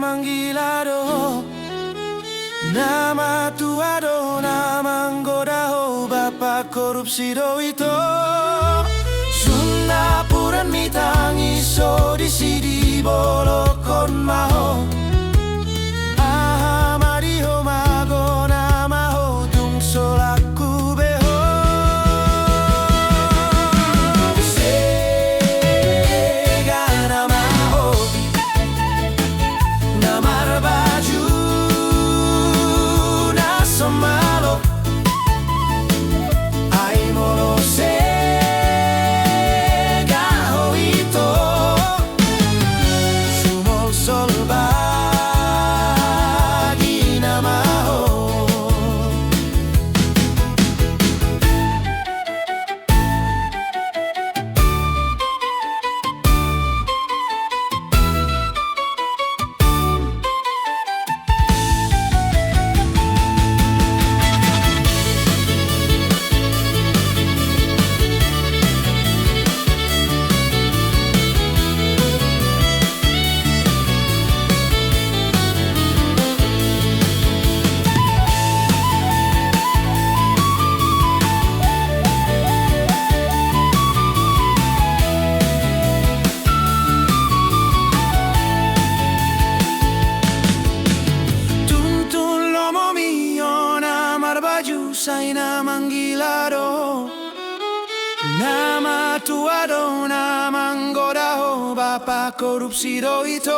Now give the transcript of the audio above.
manggilado, nama tuado, nama nggodaho, bapak korupsi do itu. Sundapuran mitangi so di sidi bolokon maho. Ahamadiho mago namaho tung solaku beho. Sega namaho, namar baju nasomalo. Ai molo sega ho ito. Sumol sol bagi namaho. Sai nama manggilado, nama tuado, nama nggodaho, bapak korupsi do itu.